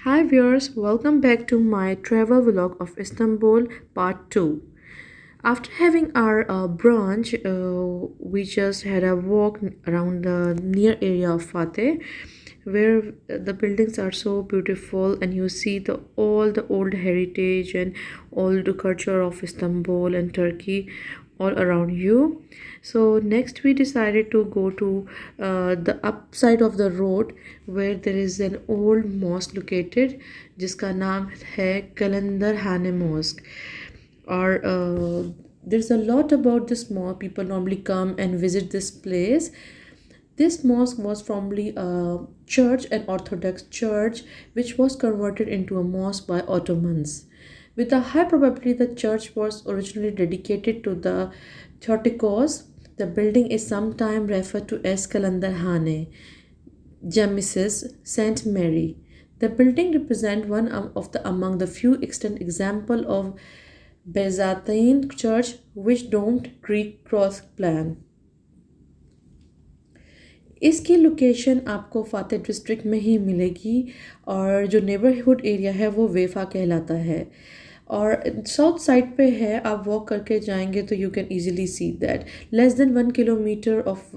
Hi viewers, welcome back to my travel vlog of Istanbul part 2. After having our brunch, we just had a walk around the near area of Fateh where the buildings are so beautiful and you see all the old heritage and all the culture of Istanbul and Turkey all around you. So next we decided to go to the upside of the road where there is an old mosque located जिसका नाम है कलंदर हाने mosque. Or there's a lot about this mosque. People normally come and visit this place. This mosque was formerly a church, an Orthodox church, which was converted into a mosque by Ottomans. With a high probability, the church was originally dedicated to the Theotokos. The building is sometimes referred to as Kalandarhane, Genesis, Saint Mary. The building represents one of the among the few extant example of Byzantine church which don't Greek cross plan. इसकी location आपको Fateh district में ही मिलेगी और जो neighbourhood area है वो वेफा कहलाता है और साउथ साइड पे है. आप वॉक करके जाएंगे तो you can easily see that less than 1 kilometre of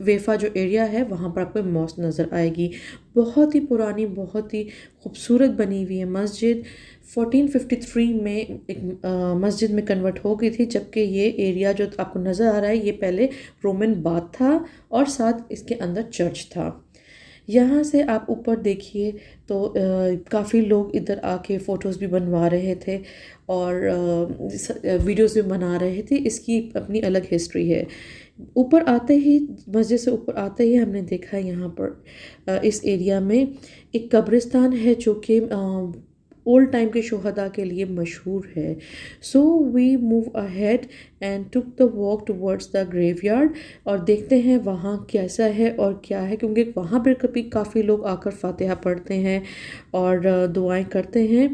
Vefa जो एरिया है वहाँ पर आपको मॉस्क नज़र आएगी. बहुत ही पुरानी, बहुत ही खूबसूरत बनी हुई है मस्जिद. 1453 में एक मस्जिद में कन्वर्ट हो गई थी, जबकि ये एरिया जो आपको नज़र आ रहा है ये पहले रोमन बाथ था और साथ इसके अंदर चर्च था. यहाँ से आप ऊपर देखिए तो काफ़ी लोग इधर आके फ़ोटोज़ भी बनवा रहे थे और वीडियोज़ भी बना रहे थे. इसकी अपनी अलग हिस्ट्री है. ऊपर आते ही, मस्जिद से ऊपर आते ही हमने देखा यहाँ पर इस एरिया में एक कब्रिस्तान है जो कि ओल्ड टाइम के शोहदा के लिए मशहूर है. So we move ahead and took the walk towards the graveyard और देखते हैं वहाँ कैसा है और क्या है, क्योंकि वहाँ पर कभी काफ़ी लोग आकर फातिहा पढ़ते हैं और दुआएं करते हैं.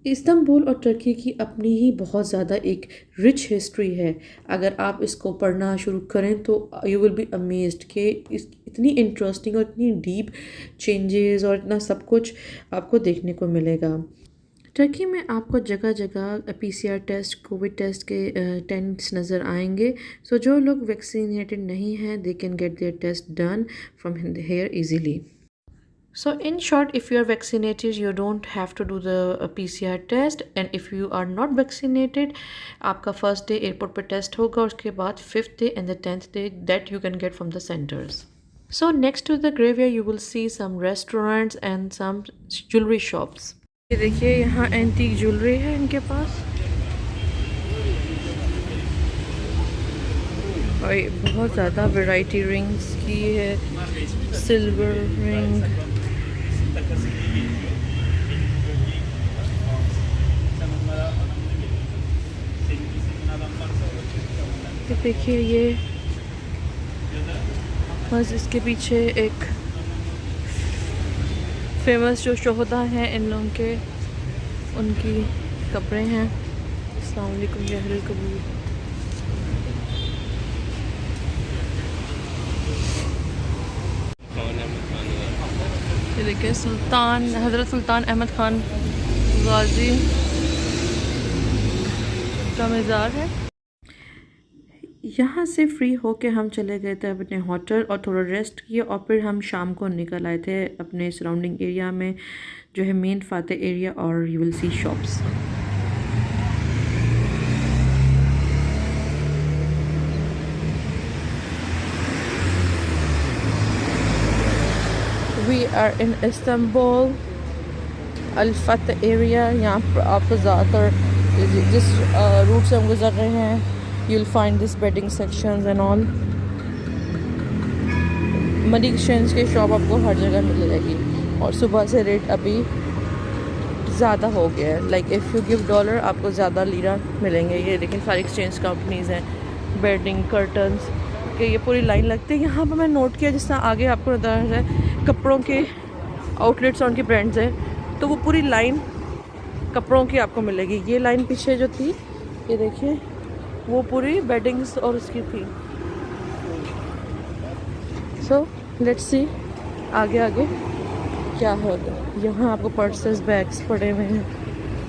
इस्तांबुल और टर्की की अपनी ही बहुत ज़्यादा एक रिच हिस्ट्री है. अगर आप इसको पढ़ना शुरू करें तो यू विल बी अमेज्ड कि इतनी इंटरेस्टिंग और इतनी डीप चेंजेस और इतना सब कुछ आपको देखने को मिलेगा. टर्की में आपको जगह जगह पीसीआर टेस्ट, कोविड टेस्ट के टेंट्स नज़र आएंगे. सो जो लोग वैक्सीनेटेड नहीं हैं they can get their test done from here easily. So in short, if you are vaccinated, you don't have to do the PCR test, and if you are not vaccinated, आपका first day airport पे test होगा और उसके बाद 5th day and the 10th day that you can get from the centers. So next to the graveyard you will see some restaurants and some jewelry shops. ये देखिए यहाँ antique jewellery है इनके पास और बहुत ज़्यादा वैरायटी रिंग्स की है. सिल्वर रिंग, देखिए ये बस इसके पीछे एक फेमस जो शोहदा हैं इन लोगों के, उनकी कब्रें हैं. अस्सलाम वालेकुम जहरुल कबूर. ये देखिए हज़रत सुल्तान अहमद ख़ान गाजी का मज़ार है. यहाँ से फ्री होके हम चले गए थे अपने होटल और थोड़ा रेस्ट किया और फिर हम शाम को निकल आए थे अपने सराउंडिंग एरिया में जो है मेन फातेह एरिया, और you will see shops. We are in Istanbul al Fatih area. यहाँ पर आपको ज़्यादातर जिस रूट से हम गुजर रहे हैं you'll find this bedding sections and all. Money exchange के शॉप आपको हर जगह मिल जाएगी और सुबह से रेट अभी ज़्यादा हो गया है. Like if you give dollar आपको ज़्यादा लीरा मिलेंगे. ये लेकिन सारी एक्सचेंज कंपनीज़ हैं, बेडिंग, कर्टन्स के ये पूरी लाइन लगती है. यहाँ पर मैं नोट किया जिस तरह आगे आपको नजर आ रहा है कपड़ों के आउटलेट्स और उनके ब्रांड्स हैं, तो वो पूरी लाइन कपड़ों की आपको मिलेगी. ये लाइन पीछे जो थी ये देखिए वो पूरी बेडिंग्स और उसकी थी. सो लेट्स सी आगे आगे क्या है यहाँ आपको पर्सेस बैग्स पड़े हुए हैं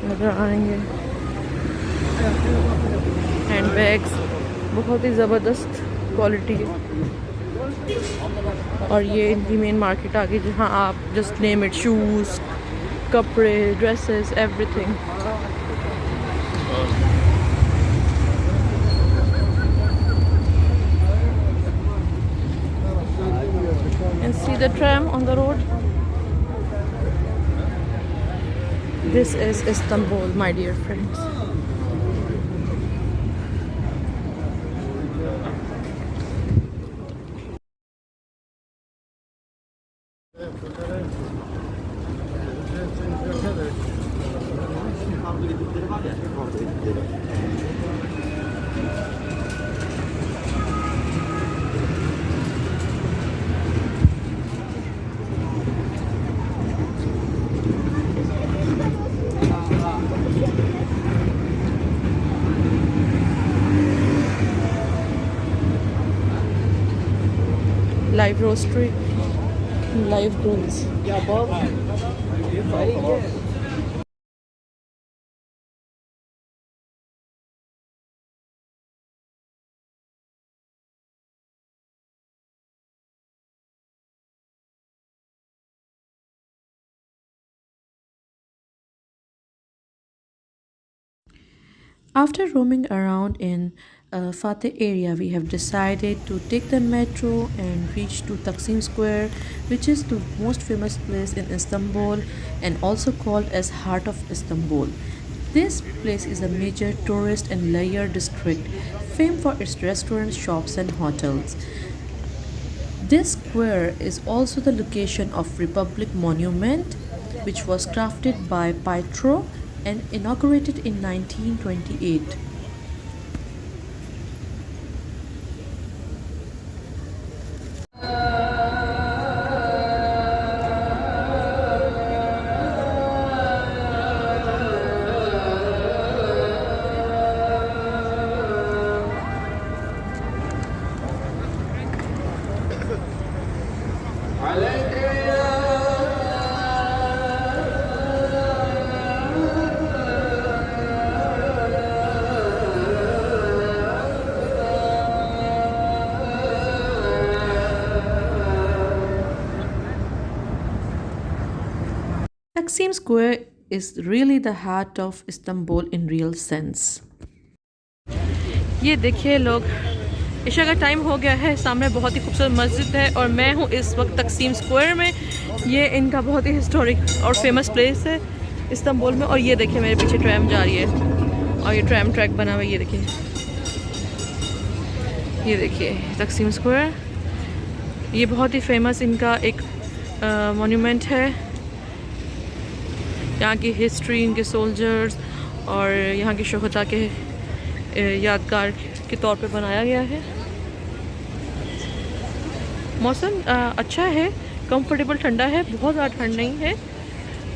नज़र आएंगे, हैंड बैग्स बहुत ही ज़बरदस्त क्वालिटी है। और ये इनकी मेन मार्केट आ गई जहाँ आप जस्ट नेम इट, शूज़, कपड़े, dresses, everything. And see the tram on the road. This is Istanbul, my dear friends. Live roastery, live grills. After roaming around in Fateh area, we have decided to take the metro and reach to Taksim Square, which is the most famous place in Istanbul and also called as Heart of Istanbul. This place is a major tourist and leisure district, famed for its restaurants, shops and hotels. This square is also the location of Republic Monument, which was crafted by Pietro and inaugurated in 1928. Taksim Square is really the heart of Istanbul in real sense. ये देखिए लोग, ईशा का time हो गया है, सामने बहुत ही खूबसूरत मस्जिद है और मैं हूँ इस वक्त तकसीम स्क्वायर में। ये इनका बहुत ही हिस्टोरिक और फेमस प्लेस है इस्तांबुल में। और ये देखिए मेरे पीछे ट्रैम जा रही है और ये ट्रैम ट्रैक बना हुआ है। ये देखिए तकसीम स्क्वायर, ये बहुत ही फेमस इनका एक मॉन्यूमेंट है। यहाँ की हिस्ट्री, इनके सोल्जर्स और यहाँ के शोहदा के यादगार के तौर पे बनाया गया है। मौसम अच्छा है, कंफर्टेबल ठंडा है, बहुत ज़्यादा ठंड नहीं है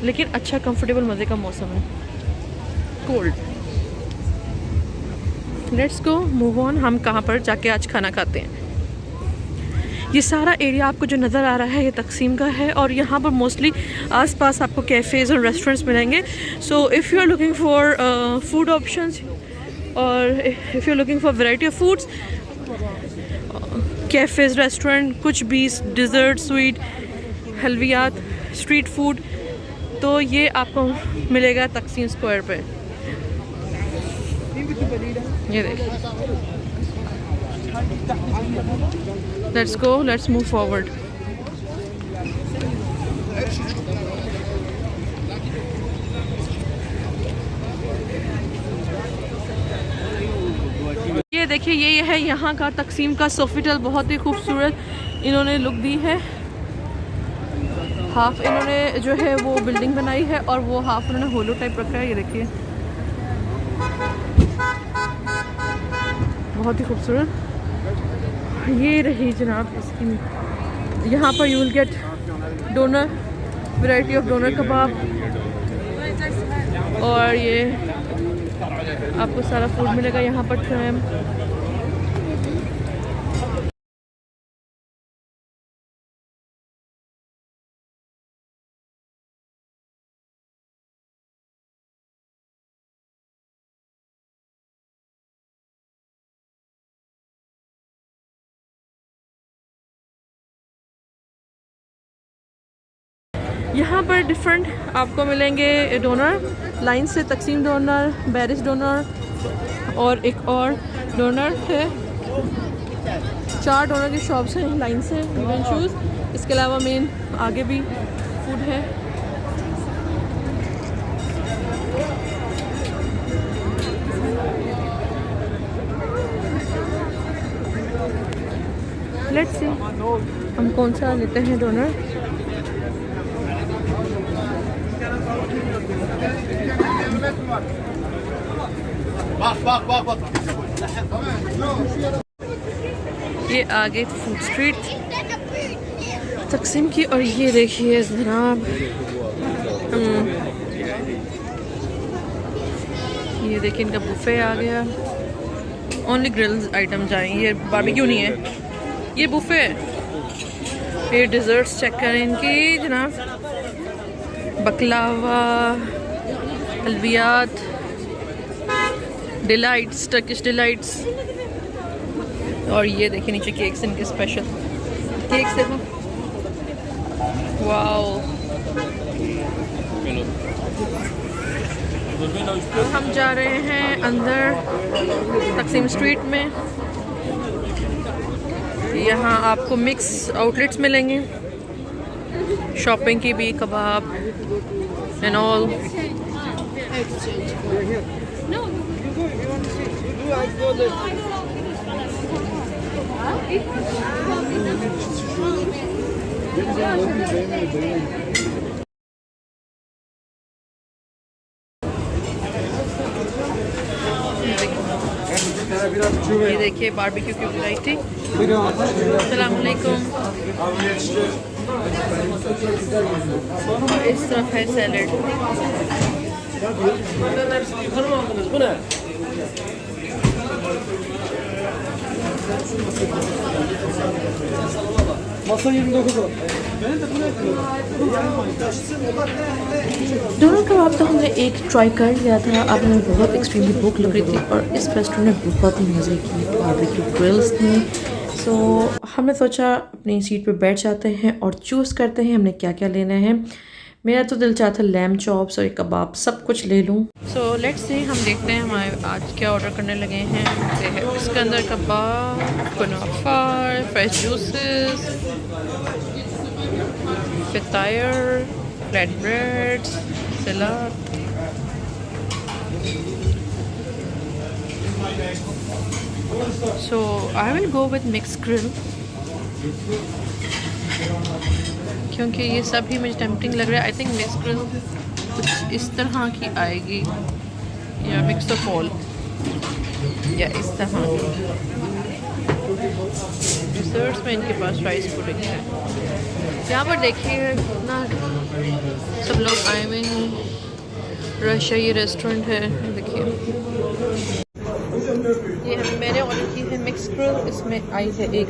लेकिन अच्छा कंफर्टेबल मज़े का मौसम है, cold. Let's go move on, हम कहाँ पर जाके आज खाना खाते हैं। ये सारा एरिया आपको जो नज़र आ रहा है ये तकसीम का है और यहाँ पर मोस्टली आसपास आपको कैफ़ेज़ और रेस्टोरेंट्स मिलेंगे। So if you are looking for food options और if you are looking for variety of foods, cafes, restaurant, कुछ भी डिज़र्ट, स्वीट, हलवियात, स्ट्रीट फूड, तो ये आपको मिलेगा तकसीम स्क्वायर पे। ये देखिए, let's go, let's move forward. ये देखिए, ये है यहाँ का तकसीम का सोफिटल, बहुत ही खूबसूरत इन्होंने लुक दी है। हाफ इन्होंने जो है वो बिल्डिंग बनाई है और वो हाफ इन्होंने होलो टाइप रखा है। ये देखिए बहुत ही खूबसूरत। ये रही जनाब इसकी, यहाँ पर you will get doner, variety of doner कबाब और ये आपको सारा फूड मिलेगा यहाँ पर। ट्रैम यहाँ पर डिफरेंट आपको मिलेंगे डोनर लाइन से, तकसीम डोनर, बैरिस डोनर और एक और डोनर है। 4 डोनर की शॉप्स हैं लाइन से, इवन शूज़। इसके अलावा मेन आगे भी फूड है। लेट्स सी हम कौन सा लेते हैं डोनर। ये आगे फूड स्ट्रीट तकसीम की, और ये देखिए जनाब ये देखिए इनका बुफे आ गया। ओनली ग्रिल्स आइटम जाएँ, ये बारबेक्यू नहीं है, ये बुफे है। ये डिज़र्ट्स चेक करें इनकी जनाब, बकलावा, हलवियात, डिलाइट्स, टर्किश डिलाइट्स। और ये देखिए नीचे केक्स, इनके स्पेशल केक्स देखो, वाओ। हम जा रहे हैं अंदर तकसीम स्ट्रीट में। यहाँ आपको मिक्स आउटलेट्स मिलेंगे, शॉपिंग की भी, कबाब एंड ऑल। ये देखिए बारबेक्यू की वैरायटी। अस्सलाम वालेकुम। और इस तरफ है सैलेड। दोनों कबाब तो हमने एक ट्राई कर लिया था। अब हमें बहुत एक्सट्रीमली भूख लग रही थी और इस रेस्टोरेंट ने बहुत ही मज़े की बारबेक्यू ग्रिल्स थी। सो हमने सोचा अपनी सीट पर बैठ जाते हैं और चूज़ करते हैं हमने क्या क्या लेना है। मेरा तो दिल चाहता लैम चॉप्स और एक कबाब सब कुछ ले लूँ। सो लेट्स से हम देखते हैं हमारे आज क्या ऑर्डर करने लगे हैं। इसके अंदर कबाब, कुनाफा, फ्रेश जूसेस, फतायर, flat bread, salad. So I will go with mix grill क्योंकि ये सब ही मुझे टेम्पटिंग लग रहा है। आई थिंक मिक्स ग्रिल कुछ इस तरह की आएगी या मिक्स ऑफ ऑल या इस तरह की। डिजर्ट्स में इनके पास राइस पुडिंग है। यहाँ पर देखिए कितना सब लोग आए हुए हैं। रशियाई रेस्टोरेंट है, देखिए। ये मैंने ऑर्डर की है मिक्स ग्रिल। इसमें आई है एक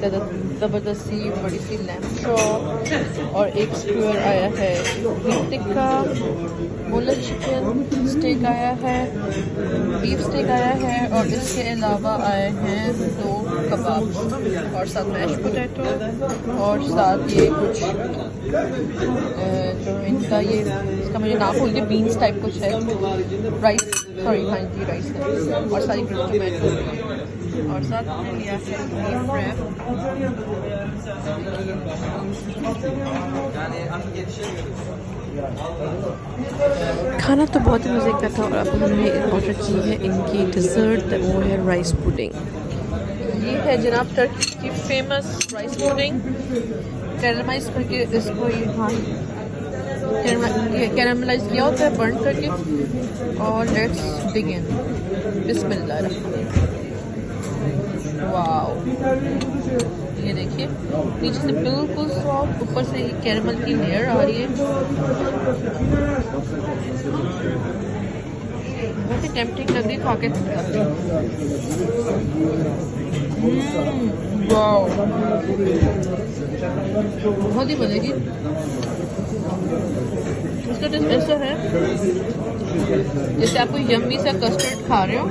ज़बरदस्त सी बड़ी सी लैम्प चॉप और एक स्क्यूअर आया है, बीफ टिक्का, मोलर चिकन स्टेक आया है, बीफ स्टेक आया है और इसके अलावा आए हैं 2 कबाब और साथ मैश पोटैटो और साथ ये कुछ जो इनका ये इसका मुझे नाम भूल गया, बीन्स टाइप कुछ है, राइस, सॉरी हाँ जी राइस है और सारी ग्रिल टोमेटो और साथ में लिया है बीफ रैप। खाना तो बहुत ही मज़े का था और अब हमने ऑर्डर की है इनकी डिज़र्ट, वो है राइस पुडिंग। ये है जनाब टर्की की फेमस राइस पुडिंग, कैरमलाइज करके इसको यहाँ कैरमलाइज किया होता है बर्न करके। और लेट्स बिगिन, बिस्मिल्लाह। वाओ, ये देखिए नीचे से बिल्कुल सॉफ्ट, ऊपर से ये कैरमल की लेयर आ रही है। बहुत ही टेम्पटिंग लग रही है, खा के वाओ, बहुत ही मजे की। इसका टेस्ट ऐसा है जैसे आप कोई यम्मी सा कस्टर्ड खा रहे हो।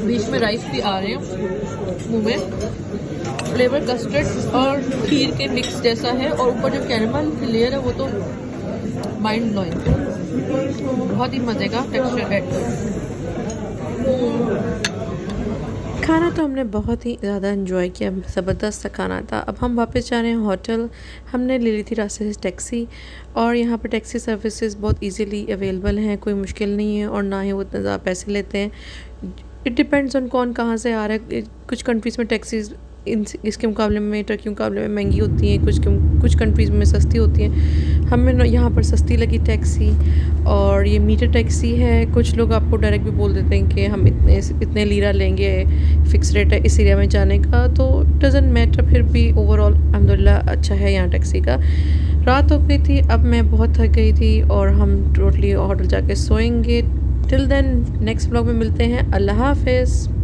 बीच में राइस भी आ रहे हैं मुंह में। फ्लेवर कस्टर्ड और खीर के मिक्स जैसा है, और ऊपर जो कैरेमल की लेयर है वो तो माइंड ब्लोइंग, बहुत ही मज़े का टेक्सचर है। खाना तो हमने बहुत ही ज़्यादा इन्जॉय किया, ज़बरदस्त सा खाना था। अब हम वापस जा रहे हैं होटल। हमने ले ली थी रास्ते से टैक्सी, और यहाँ पर टैक्सी सर्विसेज बहुत इजीली अवेलेबल हैं, कोई मुश्किल नहीं है, और ना ही वो इतना ज़्यादा पैसे लेते हैं। इट डिपेंड्स ऑन कौन कहाँ से आ रहा है। कुछ कंट्रीज़ में टैक्सीज़ इसके मुकाबले में, टर्की के मुकाबले में महंगी होती हैं, कुछ कंट्रीज़ में सस्ती होती हैं। हमें यहाँ पर सस्ती लगी टैक्सी, और ये मीटर टैक्सी है। कुछ लोग आपको डायरेक्ट भी बोल देते हैं कि हम इतने लीरा लेंगे, फ़िक्स रेट है इस एरिया में जाने का, तो डज़न्ट मैटर। फिर भी ओवरऑल अल्हम्दुलिल्लाह अच्छा है यहाँ टैक्सी का। रात हो गई थी, अब मैं बहुत थक गई थी, और हम टोटली होटल जाके सोएंगे। टिल देन नेक्स्ट व्लॉग में मिलते हैं। अल्लाह हाफ़िज़।